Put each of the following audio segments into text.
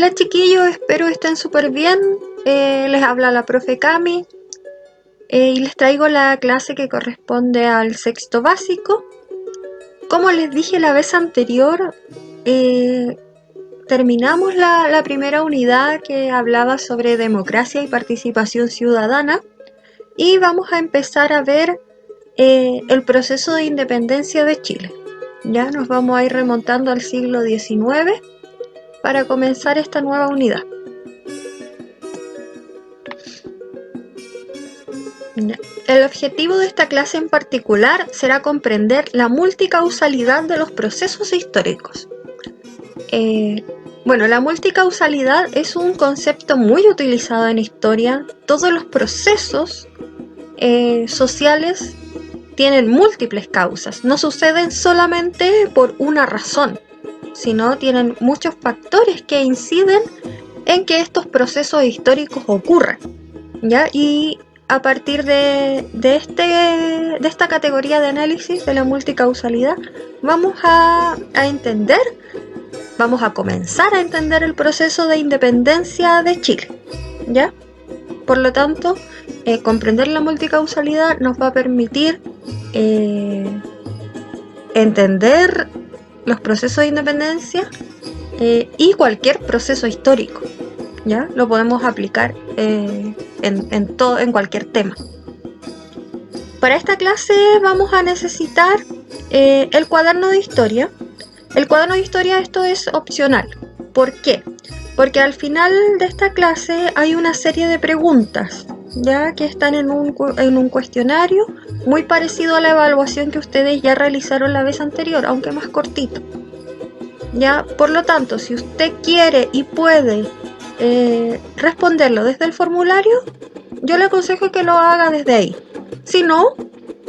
Hola chiquillos, espero estén súper bien. Les habla la profe Cami y les traigo la clase que corresponde al sexto básico. Como les dije la vez anterior, terminamos la primera unidad que hablaba sobre democracia y participación ciudadana y vamos a empezar a ver el proceso de independencia de Chile. Ya nos vamos a ir remontando al siglo XIX para comenzar esta nueva unidad. El objetivo de esta clase en particular será comprender la multicausalidad de los procesos históricos. La multicausalidad es un concepto muy utilizado en historia. Todos los procesos sociales tienen múltiples causas, no suceden solamente por una razón, sino tienen muchos factores que inciden en que estos procesos históricos ocurran, ¿ya? Y a partir de esta categoría de análisis de la multicausalidad, vamos a comenzar a entender el proceso de independencia de Chile, ¿ya? Por lo tanto, comprender la multicausalidad nos va a permitir entender los procesos de independencia y cualquier proceso histórico, ¿ya? Lo podemos aplicar en cualquier tema. Para esta clase vamos a necesitar el cuaderno de historia. El cuaderno de historia, esto es opcional. ¿Por qué? Porque al final de esta clase hay una serie de preguntas, ya que están en un cuestionario muy parecido a la evaluación que ustedes ya realizaron la vez anterior, aunque más cortito. Ya, por lo tanto, si usted quiere y puede responderlo desde el formulario, yo le aconsejo que lo haga desde ahí. Si no,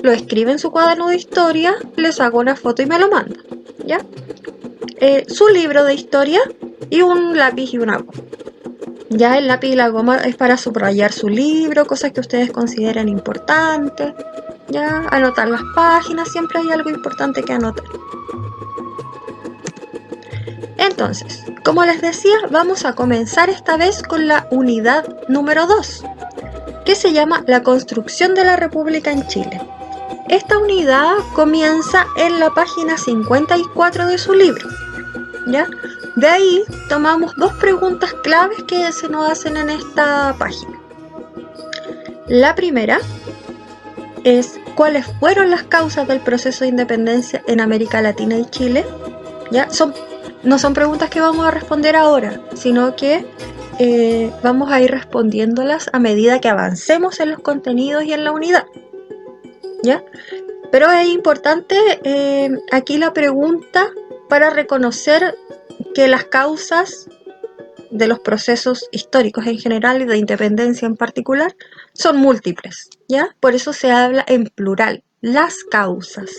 lo escribe en su cuaderno de historia, les hago una foto y me lo manda, ¿ya? Su libro de historia y un lápiz y una goma. Ya el lápiz y la goma es para subrayar su libro, cosas que ustedes consideren importantes, ya, anotar las páginas, siempre hay algo importante que anotar. Entonces, como les decía, vamos a comenzar esta vez con la unidad número 2, que se llama La construcción de la República en Chile. Esta unidad comienza en la página 54 de su libro, ¿ya? De ahí tomamos dos preguntas claves que se nos hacen en esta página. La primera es ¿cuáles fueron las causas del proceso de independencia en América Latina y Chile? ¿Ya? No son preguntas que vamos a responder ahora, sino que vamos a ir respondiéndolas a medida que avancemos en los contenidos y en la unidad, ¿ya? Pero es importante aquí la pregunta para reconocer que las causas de los procesos históricos en general y de independencia en particular son múltiples, ¿ya? Por eso se habla en plural, las causas.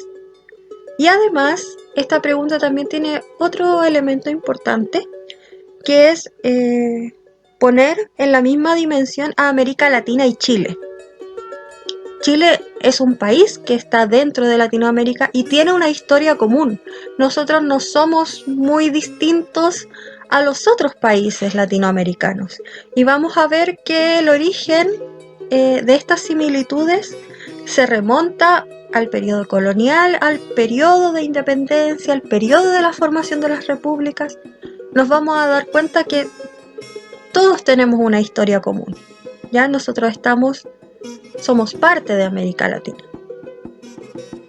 Y además, esta pregunta también tiene otro elemento importante, que es poner en la misma dimensión a América Latina y Chile. Chile es un país que está dentro de Latinoamérica y tiene una historia común. Nosotros no somos muy distintos a los otros países latinoamericanos. Y vamos a ver que el origen de estas similitudes se remonta al periodo colonial, al periodo de independencia, al periodo de la formación de las repúblicas. Nos vamos a dar cuenta que todos tenemos una historia común. Ya nosotros somos parte de América Latina.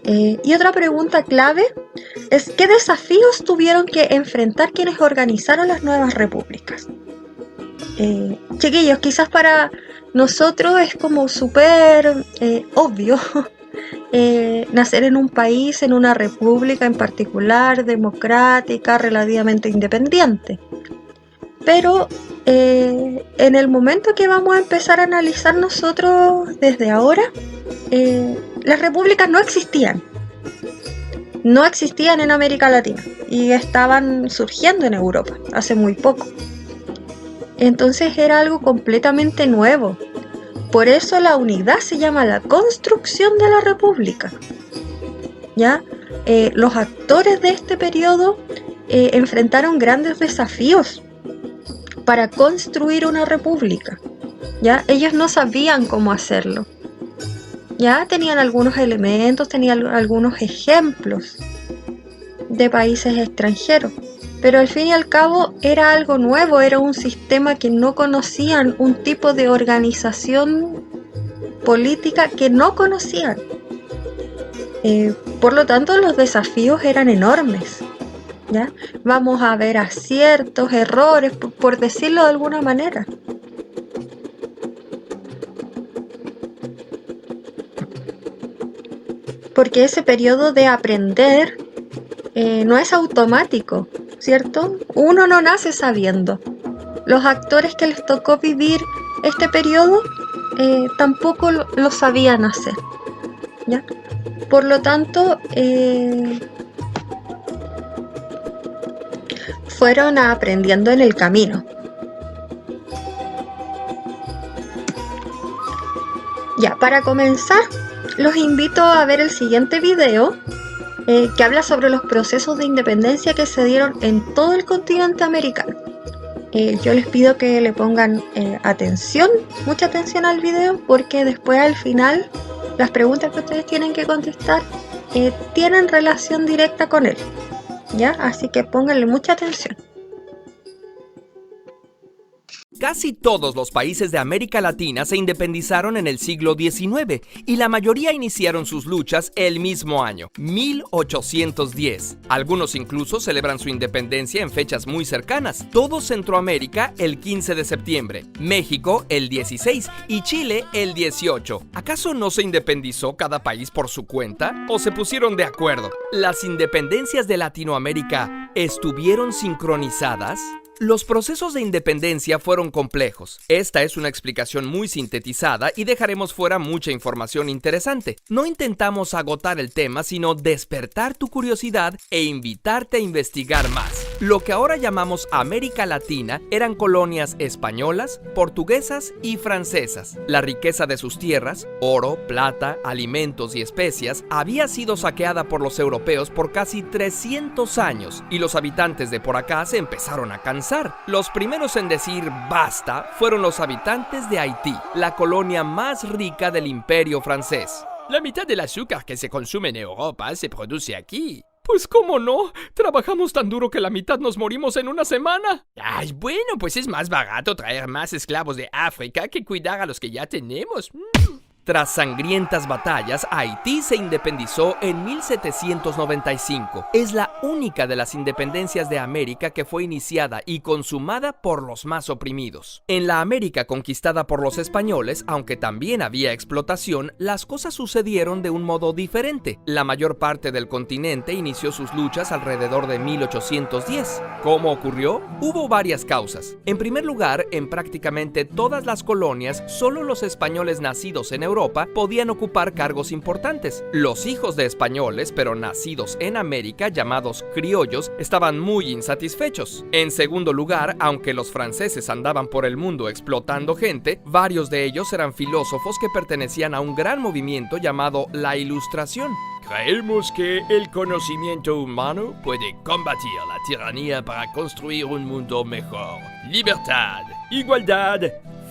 Y otra pregunta clave es ¿qué desafíos tuvieron que enfrentar quienes organizaron las nuevas repúblicas? Chiquillos, quizás para nosotros es como súper obvio nacer en un país, en una república en particular, democrática, relativamente independiente. Pero en el momento que vamos a empezar a analizar nosotros desde ahora, las repúblicas no existían en América Latina y estaban surgiendo en Europa hace muy poco. Entonces era algo completamente nuevo. Por eso la unidad se llama la construcción de la república, ¿ya? Los actores de este periodo enfrentaron grandes desafíos para construir una república. ¿Ya? Ellos no sabían cómo hacerlo. Ya tenían algunos elementos, tenían algunos ejemplos de países extranjeros, pero al fin y al cabo era algo nuevo, era un sistema que no conocían, un tipo de organización política que no conocían. Por lo tanto, los desafíos eran enormes. ¿Ya? Vamos a ver aciertos, errores, por decirlo de alguna manera. Porque ese periodo de aprender no es automático, ¿cierto? Uno no nace sabiendo. Los actores que les tocó vivir este periodo tampoco lo sabían hacer, ¿ya? Por lo tanto, fueron aprendiendo en el camino. Ya, para comenzar, los invito a ver el siguiente video que habla sobre los procesos de independencia que se dieron en todo el continente americano. Yo les pido que le pongan atención, mucha atención al video, porque después al final las preguntas que ustedes tienen que contestar tienen relación directa con él, ¿ya? Así que pónganle mucha atención. Casi todos los países de América Latina se independizaron en el siglo XIX y la mayoría iniciaron sus luchas el mismo año, 1810. Algunos incluso celebran su independencia en fechas muy cercanas. Todo Centroamérica el 15 de septiembre, México el 16 y Chile el 18. ¿Acaso no se independizó cada país por su cuenta o se pusieron de acuerdo? ¿Las independencias de Latinoamérica estuvieron sincronizadas? Los procesos de independencia fueron complejos. Esta es una explicación muy sintetizada y dejaremos fuera mucha información interesante. No intentamos agotar el tema, sino despertar tu curiosidad e invitarte a investigar más. Lo que ahora llamamos América Latina eran colonias españolas, portuguesas y francesas. La riqueza de sus tierras, oro, plata, alimentos y especias, había sido saqueada por los europeos por casi 300 años y los habitantes de por acá se empezaron a cansar. Los primeros en decir basta fueron los habitantes de Haití, la colonia más rica del Imperio francés. La mitad del azúcar que se consume en Europa se produce aquí. Pues cómo no, trabajamos tan duro que la mitad nos morimos en una semana. Ay, bueno, pues es más barato traer más esclavos de África que cuidar a los que ya tenemos. Tras sangrientas batallas, Haití se independizó en 1795. Es la única de las independencias de América que fue iniciada y consumada por los más oprimidos. En la América conquistada por los españoles, aunque también había explotación, las cosas sucedieron de un modo diferente. La mayor parte del continente inició sus luchas alrededor de 1810. ¿Cómo ocurrió? Hubo varias causas. En primer lugar, en prácticamente todas las colonias, solo los españoles nacidos en Europa podían ocupar cargos importantes. Los hijos de españoles, pero nacidos en América, llamados criollos, estaban muy insatisfechos. En segundo lugar, aunque los franceses andaban por el mundo explotando gente, varios de ellos eran filósofos que pertenecían a un gran movimiento llamado la Ilustración. Creemos que el conocimiento humano puede combatir la tiranía para construir un mundo mejor. Libertad, igualdad,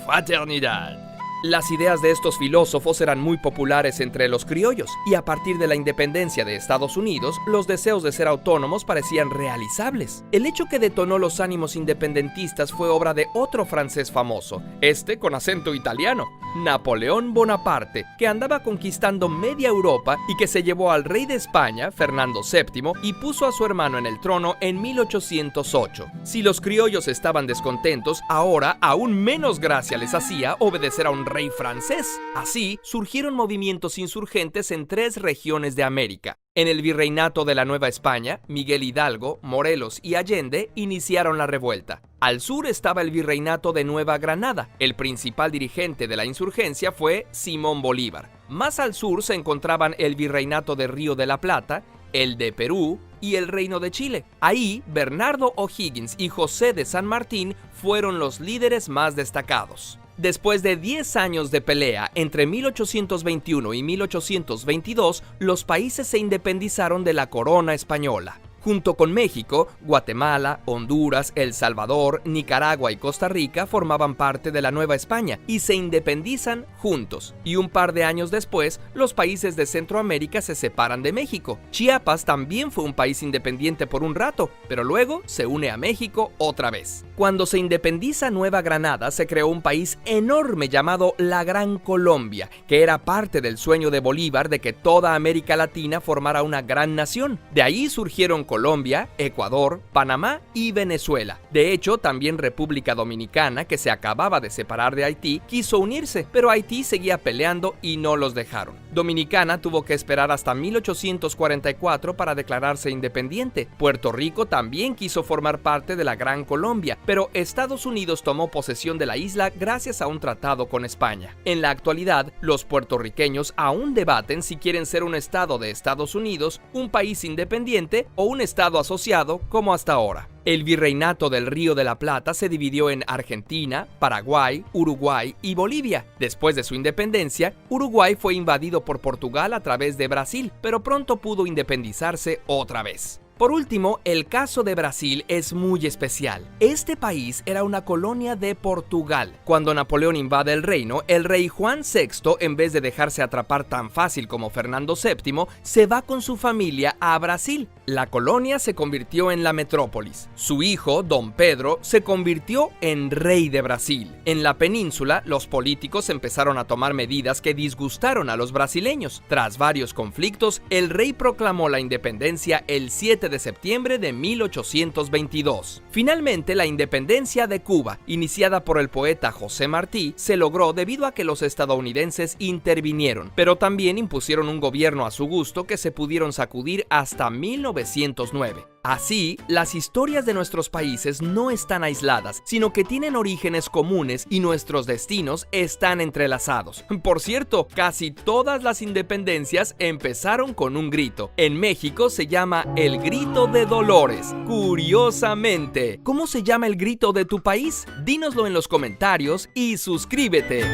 fraternidad. Las ideas de estos filósofos eran muy populares entre los criollos, y a partir de la independencia de Estados Unidos, los deseos de ser autónomos parecían realizables. El hecho que detonó los ánimos independentistas fue obra de otro francés famoso, este con acento italiano, Napoleón Bonaparte, que andaba conquistando media Europa y que se llevó al rey de España, Fernando VII, y puso a su hermano en el trono en 1808. Si los criollos estaban descontentos, ahora aún menos gracia les hacía obedecer a un rey francés. Así surgieron movimientos insurgentes en 3 regiones de América. En el virreinato de la Nueva España, Miguel Hidalgo, Morelos y Allende iniciaron la revuelta. Al sur estaba el virreinato de Nueva Granada. El principal dirigente de la insurgencia fue Simón Bolívar. Más al sur se encontraban el virreinato de Río de la Plata, el de Perú y el Reino de Chile. Ahí, Bernardo O'Higgins y José de San Martín fueron los líderes más destacados. Después de 10 años de pelea entre 1821 y 1822, los países se independizaron de la corona española. Junto con México, Guatemala, Honduras, El Salvador, Nicaragua y Costa Rica formaban parte de la Nueva España y se independizan juntos. Y un par de años después, los países de Centroamérica se separan de México. Chiapas también fue un país independiente por un rato, pero luego se une a México otra vez. Cuando se independiza Nueva Granada, se creó un país enorme llamado la Gran Colombia, que era parte del sueño de Bolívar de que toda América Latina formara una gran nación. De ahí surgieron Colombia, Ecuador, Panamá y Venezuela. De hecho, también República Dominicana, que se acababa de separar de Haití, quiso unirse, pero Haití seguía peleando y no los dejaron. Dominicana tuvo que esperar hasta 1844 para declararse independiente. Puerto Rico también quiso formar parte de la Gran Colombia, pero Estados Unidos tomó posesión de la isla gracias a un tratado con España. En la actualidad, los puertorriqueños aún debaten si quieren ser un estado de Estados Unidos, un país independiente o un estado asociado como hasta ahora. El virreinato del Río de la Plata se dividió en Argentina, Paraguay, Uruguay y Bolivia. Después de su independencia, Uruguay fue invadido por Portugal a través de Brasil, pero pronto pudo independizarse otra vez. Por último, el caso de Brasil es muy especial. Este país era una colonia de Portugal. Cuando Napoleón invade el reino, el rey Juan VI, en vez de dejarse atrapar tan fácil como Fernando VII, se va con su familia a Brasil. La colonia se convirtió en la metrópolis. Su hijo, Don Pedro, se convirtió en rey de Brasil. En la península, los políticos empezaron a tomar medidas que disgustaron a los brasileños. Tras varios conflictos, el rey proclamó la independencia el 7 de septiembre de 1822. Finalmente, la independencia de Cuba, iniciada por el poeta José Martí, se logró debido a que los estadounidenses intervinieron, pero también impusieron un gobierno a su gusto que se pudieron sacudir hasta 1909. Así, las historias de nuestros países no están aisladas, sino que tienen orígenes comunes y nuestros destinos están entrelazados. Por cierto, casi todas las independencias empezaron con un grito. En México se llama el Grito de Dolores. Curiosamente, ¿cómo se llama el grito de tu país? Dínoslo en los comentarios y suscríbete.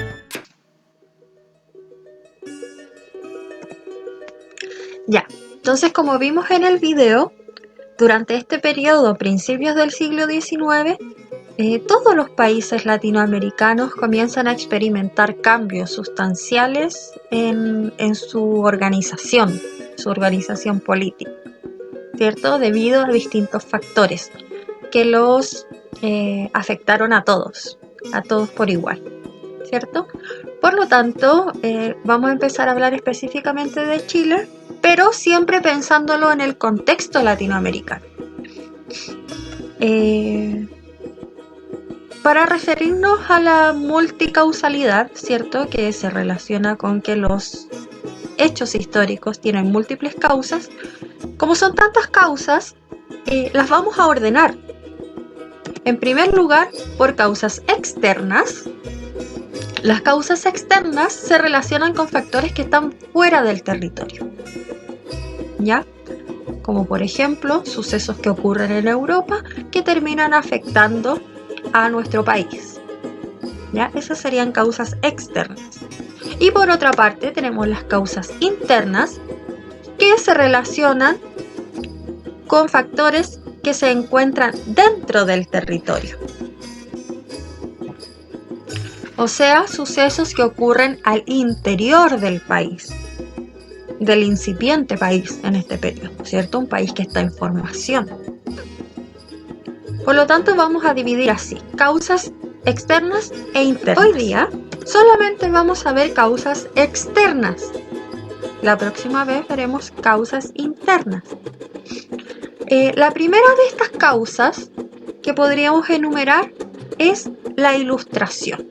Ya, entonces como vimos en el video, durante este periodo, principios del siglo XIX, todos los países latinoamericanos comienzan a experimentar cambios sustanciales en su organización política, ¿cierto? Debido a distintos factores que los afectaron a todos por igual, ¿cierto? Por lo tanto, vamos a empezar a hablar específicamente de Chile, pero siempre pensándolo en el contexto latinoamericano. Para referirnos a la multicausalidad, ¿cierto? Que se relaciona con que los hechos históricos tienen múltiples causas. Como son tantas causas, las vamos a ordenar. En primer lugar, por causas externas. Las causas externas se relacionan con factores que están fuera del territorio, ¿ya? Como por ejemplo, sucesos que ocurren en Europa que terminan afectando a nuestro país, ¿ya? Esas serían causas externas. Y por otra parte tenemos las causas internas que se relacionan con factores que se encuentran dentro del territorio. O sea, sucesos que ocurren al interior del país, del incipiente país en este periodo, ¿cierto? Un país que está en formación. Por lo tanto, vamos a dividir así, causas externas e internas. Hoy día solamente vamos a ver causas externas. La próxima vez veremos causas internas. La primera de estas causas que podríamos enumerar es la Ilustración.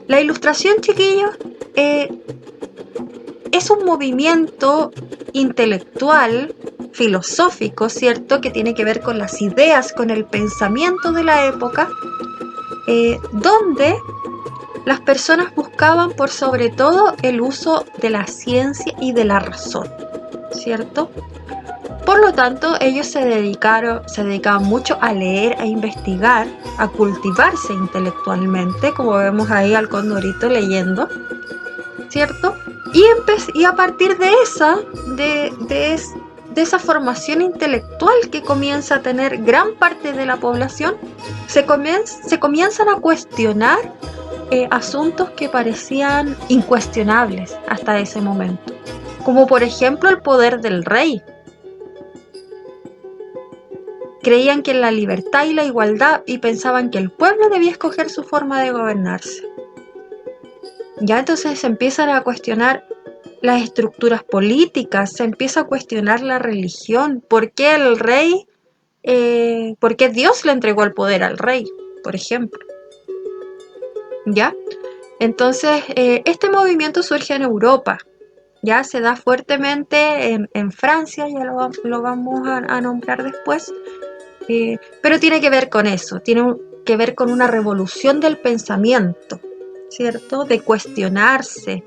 La Ilustración, chiquillos, es un movimiento intelectual, filosófico, ¿cierto? Que tiene que ver con las ideas, con el pensamiento de la época, donde las personas buscaban por sobre todo el uso de la ciencia y de la razón, ¿cierto? Por lo tanto, ellos se dedicaban mucho a leer, a investigar, a cultivarse intelectualmente, como vemos ahí al Condorito leyendo, ¿cierto? Y a partir de de esa formación intelectual que comienza a tener gran parte de la población, se comienzan a cuestionar asuntos que parecían incuestionables hasta ese momento, como por ejemplo el poder del rey. Creían que en la libertad y la igualdad y pensaban que el pueblo debía escoger su forma de gobernarse. Ya entonces se empiezan a cuestionar las estructuras políticas, se empieza a cuestionar la religión, por qué el rey, por qué Dios le entregó el poder al rey, por ejemplo. ¿Ya? Entonces, este movimiento surge en Europa, ya se da fuertemente en Francia, ya lo vamos a nombrar después, pero tiene que ver con eso, tiene que ver con una revolución del pensamiento, ¿cierto? De cuestionarse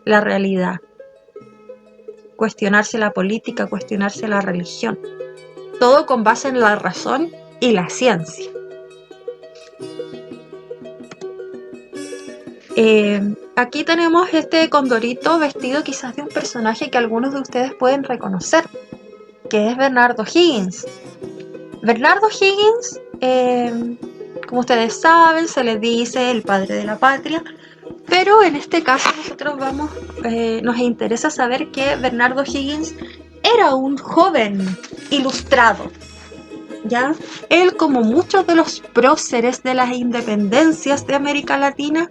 la realidad, cuestionarse la política, cuestionarse la religión, todo con base en la razón y la ciencia. Aquí tenemos este condorito vestido quizás de un personaje que algunos de ustedes pueden reconocer, que es Bernardo Higgins. Bernardo Higgins, como ustedes saben, se le dice el padre de la patria, pero en este caso nosotros nos interesa saber que Bernardo Higgins era un joven ilustrado, ¿ya? Él, como muchos de los próceres de las independencias de América Latina,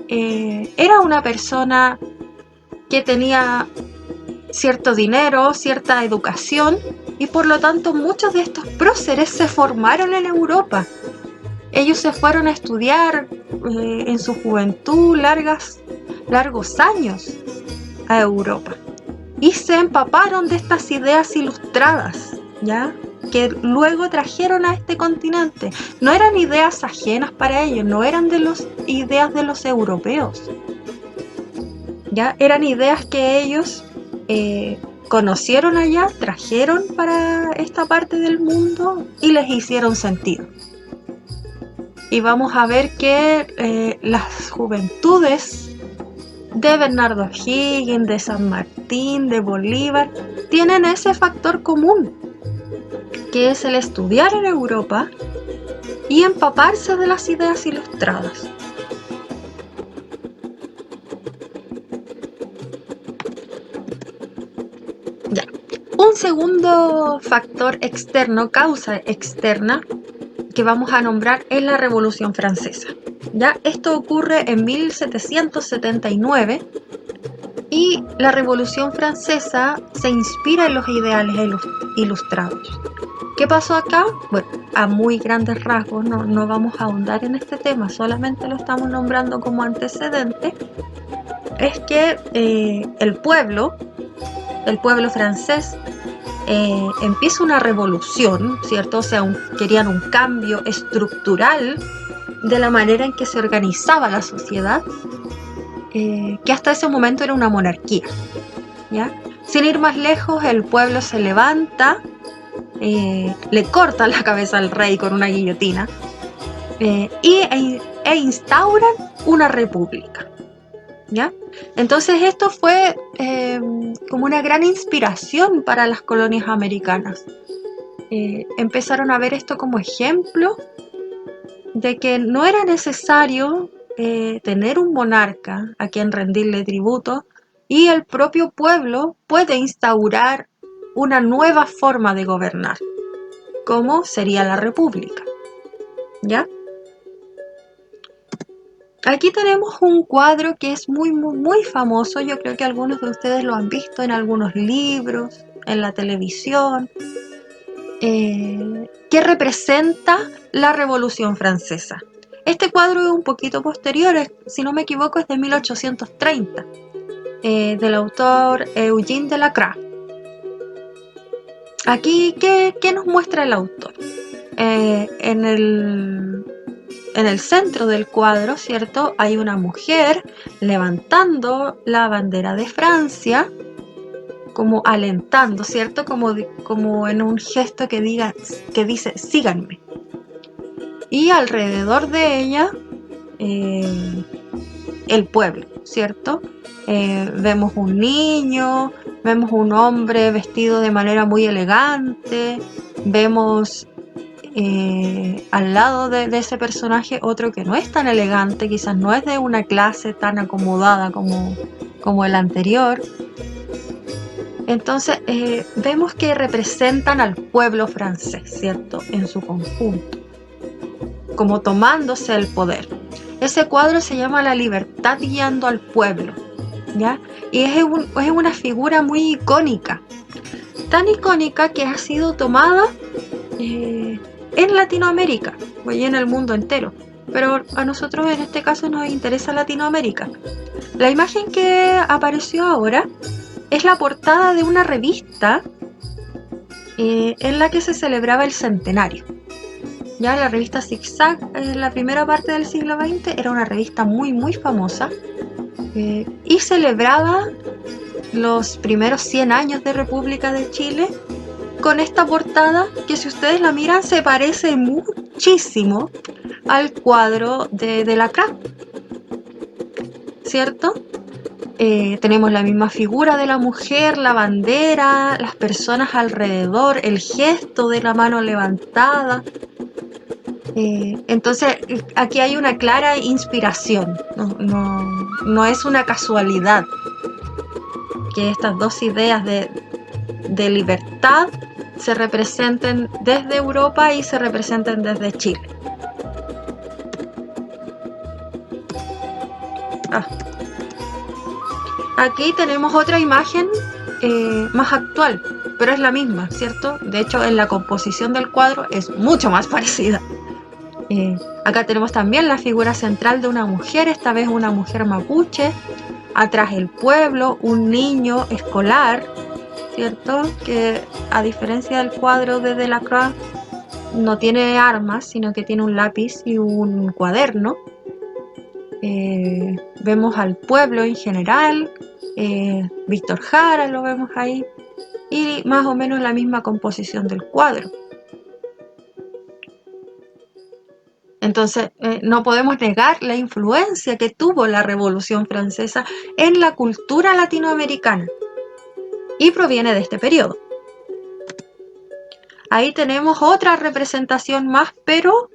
era una persona que tenía cierto dinero, cierta educación, y por lo tanto muchos de estos próceres se formaron en Europa. Ellos se fueron a estudiar en su juventud largos años a Europa y se empaparon de estas ideas ilustradas, ¿ya? Que luego trajeron a este continente. No eran ideas ajenas para ellos, no eran ideas de los europeos, ¿ya? Eran ideas que ellos conocieron allá, trajeron para esta parte del mundo y les hicieron sentido. Y vamos a ver que las juventudes de Bernardo Higgins, de San Martín, de Bolívar, tienen ese factor común, que es el estudiar en Europa y empaparse de las ideas ilustradas. Ya. Un segundo factor externo, causa externa, que vamos a nombrar es la Revolución Francesa. ¿Ya? Esto ocurre en 1779 y la Revolución Francesa se inspira en los ideales ilustrados. ¿Qué pasó acá? Bueno, a muy grandes rasgos, no vamos a ahondar en este tema, solamente lo estamos nombrando como antecedente. Es que el pueblo francés empieza una revolución, ¿cierto? O sea, querían un cambio estructural de la manera en que se organizaba la sociedad, que hasta ese momento era una monarquía, ¿ya? Sin ir más lejos, el pueblo se levanta, le cortan la cabeza al rey con una guillotina e instauran una república, ¿ya? Entonces esto fue como una gran inspiración para las colonias americanas. Empezaron a ver esto como ejemplo de que no era necesario tener un monarca a quien rendirle tributo, y el propio pueblo puede instaurar una nueva forma de gobernar, como sería la república, ¿ya? Aquí tenemos un cuadro que es muy, muy, muy famoso. Yo creo que algunos de ustedes lo han visto en algunos libros, en la televisión, que representa la Revolución Francesa. Este cuadro es un poquito posterior, si no me equivoco es de 1830, del autor Eugène Delacroix. Aquí, ¿qué nos muestra el autor? En el centro del cuadro, ¿cierto? Hay una mujer levantando la bandera de Francia, como alentando, ¿cierto? Como en un gesto que dice, síganme. Y alrededor de ella, el pueblo, ¿cierto? Vemos un niño, Vemos un hombre vestido de manera muy elegante, vemos al lado de ese personaje otro que no es tan elegante, quizás no es de una clase tan acomodada como el anterior. Entonces vemos que representan al pueblo francés, ¿cierto? En su conjunto, como tomándose el poder. Ese cuadro se llama La libertad guiando al pueblo, ¿ya? Y es una figura muy icónica, tan icónica que ha sido tomada en Latinoamérica y en el mundo entero, pero a nosotros en este caso nos interesa Latinoamérica. La imagen que apareció ahora es la portada de una revista en la que se celebraba el centenario. Ya la revista Zigzag, en la primera parte del siglo XX, era una revista muy muy famosa y celebraba los primeros 100 años de República de Chile con esta portada que, si ustedes la miran, se parece muchísimo al cuadro de Delacroix, ¿cierto? Tenemos la misma figura de la mujer, la bandera, las personas alrededor, el gesto de la mano levantada. Entonces aquí hay una clara inspiración, no es una casualidad que estas dos ideas de libertad se representen desde Europa y se representen desde Chile. Aquí tenemos otra imagen más actual, pero es la misma, ¿cierto? De hecho, en la composición del cuadro es mucho más parecida. Acá tenemos también la figura central de una mujer, esta vez una mujer mapuche, atrás el pueblo, un niño escolar, ¿cierto? Que a diferencia del cuadro de Delacroix no tiene armas, sino que tiene un lápiz y un cuaderno. Vemos al pueblo en general, Víctor Jara lo vemos ahí, y más o menos la misma composición del cuadro. Entonces no podemos negar la influencia que tuvo la Revolución Francesa en la cultura latinoamericana y proviene de este periodo. Ahí tenemos otra representación más, pero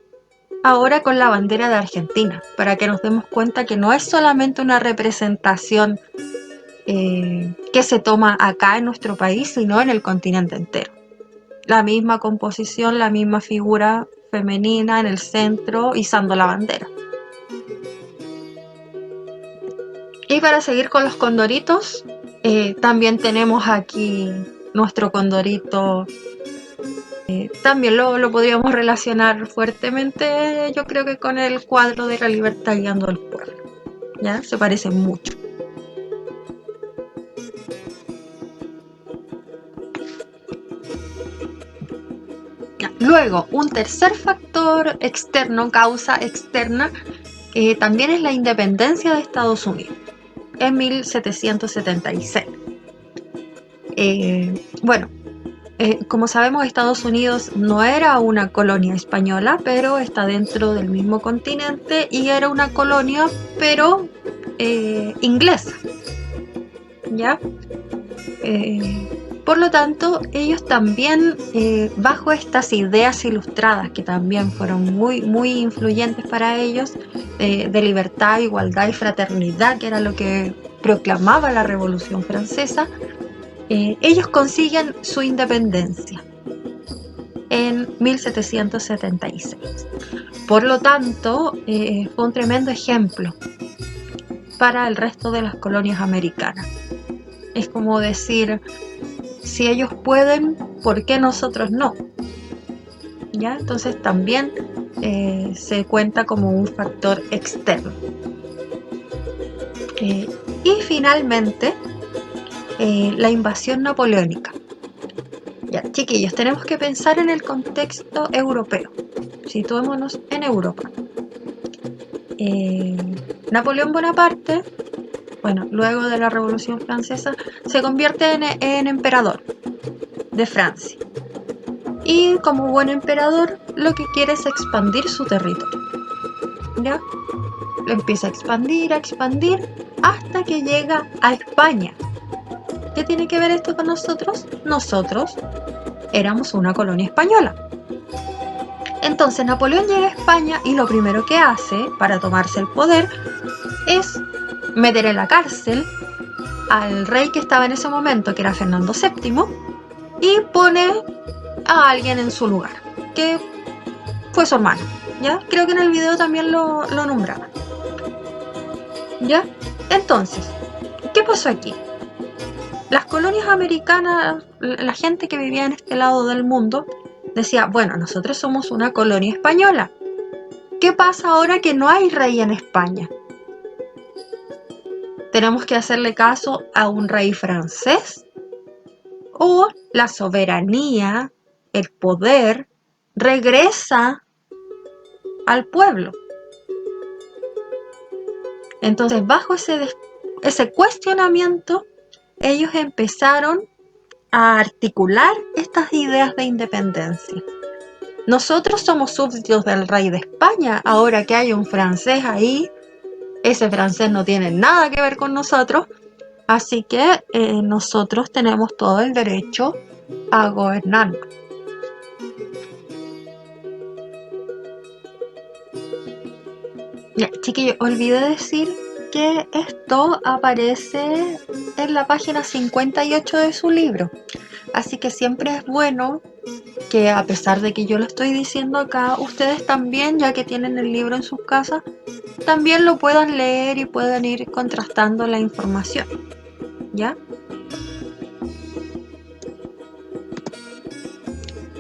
ahora con la bandera de Argentina, para que nos demos cuenta que no es solamente una representación que se toma acá en nuestro país, sino en el continente entero. La misma composición, la misma figura femenina en el centro, izando la bandera. Y para seguir con los condoritos, también tenemos aquí nuestro condorito. También lo podríamos relacionar fuertemente, yo creo que con el cuadro de La libertad guiando al pueblo. ¿Ya? Se parecen mucho. Luego, un tercer factor externo, causa externa, también es la independencia de Estados Unidos en 1776. Como sabemos, Estados Unidos no era una colonia española, pero está dentro del mismo continente y era una colonia, pero inglesa, ¿ya? Por lo tanto, ellos también, bajo estas ideas ilustradas, que también fueron muy, muy influyentes para ellos, de libertad, igualdad y fraternidad, que era lo que proclamaba la Revolución Francesa, ellos consiguen su independencia en 1776. Por lo tanto, fue un tremendo ejemplo para el resto de las colonias americanas. Es como decir, si ellos pueden, ¿por qué nosotros no? ¿Ya? Entonces también se cuenta como un factor externo. Y finalmente, la invasión napoleónica. Ya, chiquillos, tenemos que pensar en el contexto europeo. Situémonos en Europa. Napoleón Bonaparte, luego de la Revolución Francesa, se convierte en emperador de Francia. Y como buen emperador, lo que quiere es expandir su territorio. ¿Ya? Lo empieza a expandir, hasta que llega a España. ¿Qué tiene que ver esto con nosotros? Nosotros éramos una colonia española. Entonces Napoleón llega a España y lo primero que hace para tomarse el poder es meter en la cárcel al rey que estaba en ese momento, que era Fernando VII, y pone a alguien en su lugar, que fue su hermano, ¿ya? Creo que en el video también lo nombraba, ¿ya? Entonces, ¿qué pasó aquí? Las colonias americanas, la gente que vivía en este lado del mundo, decía, bueno, nosotros somos una colonia española. ¿Qué pasa ahora que no hay rey en España? ¿Tenemos que hacerle caso a un rey francés? ¿O la soberanía, el poder, regresa al pueblo? Entonces, bajo ese cuestionamiento, ellos empezaron a articular estas ideas de independencia. Nosotros somos súbditos del rey de España, ahora que hay un francés ahí, ese francés no tiene nada que ver con nosotros, así que nosotros tenemos todo el derecho a gobernarnos. Ya, chiquillos, olvidé decir que esto aparece en la página 58 de su libro, así que siempre es bueno que, a pesar de que yo lo estoy diciendo acá, ustedes también, ya que tienen el libro en sus casas, también lo puedan leer y puedan ir contrastando la información, ¿ya?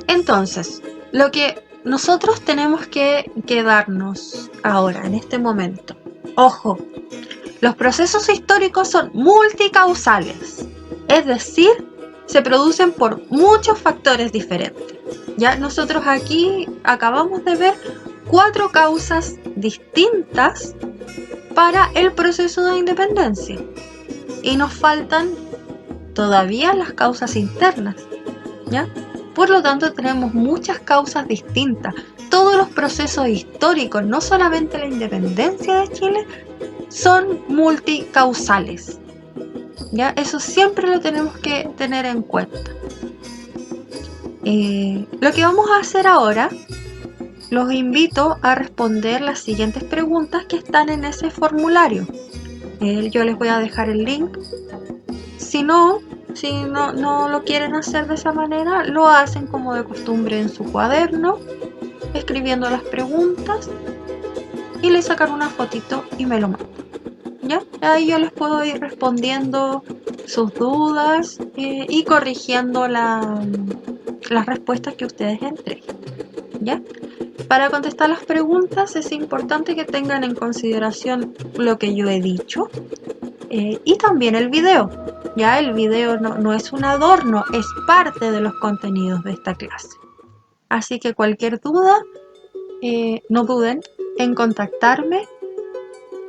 Entonces, lo que nosotros tenemos que quedarnos ahora, en este momento, ojo, los procesos históricos son multicausales, es decir, se producen por muchos factores diferentes. Ya nosotros aquí acabamos de ver 4 causas distintas para el proceso de independencia y nos faltan todavía las causas internas, ¿ya? Por lo tanto, tenemos muchas causas distintas. Todos los procesos históricos, no solamente la independencia de Chile, son multicausales, ¿ya? Eso siempre lo tenemos que tener en cuenta. Lo que vamos a hacer ahora, los invito a responder las siguientes preguntas que están en ese formulario. Yo les voy a dejar el link. Si no lo quieren hacer de esa manera, lo hacen como de costumbre en su cuaderno, escribiendo las preguntas y le sacan una fotito y me lo mandan, ¿ya? Ahí yo les puedo ir respondiendo sus dudas y corrigiendo las respuestas que ustedes entreguen, ¿ya? Para contestar las preguntas es importante que tengan en consideración lo que yo he dicho y también el video. Ya el video no es un adorno, es parte de los contenidos de esta clase. Así que cualquier duda, no duden en contactarme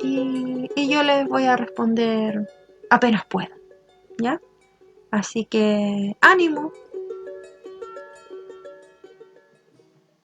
y yo les voy a responder apenas pueda, ¿ya? Así que ánimo,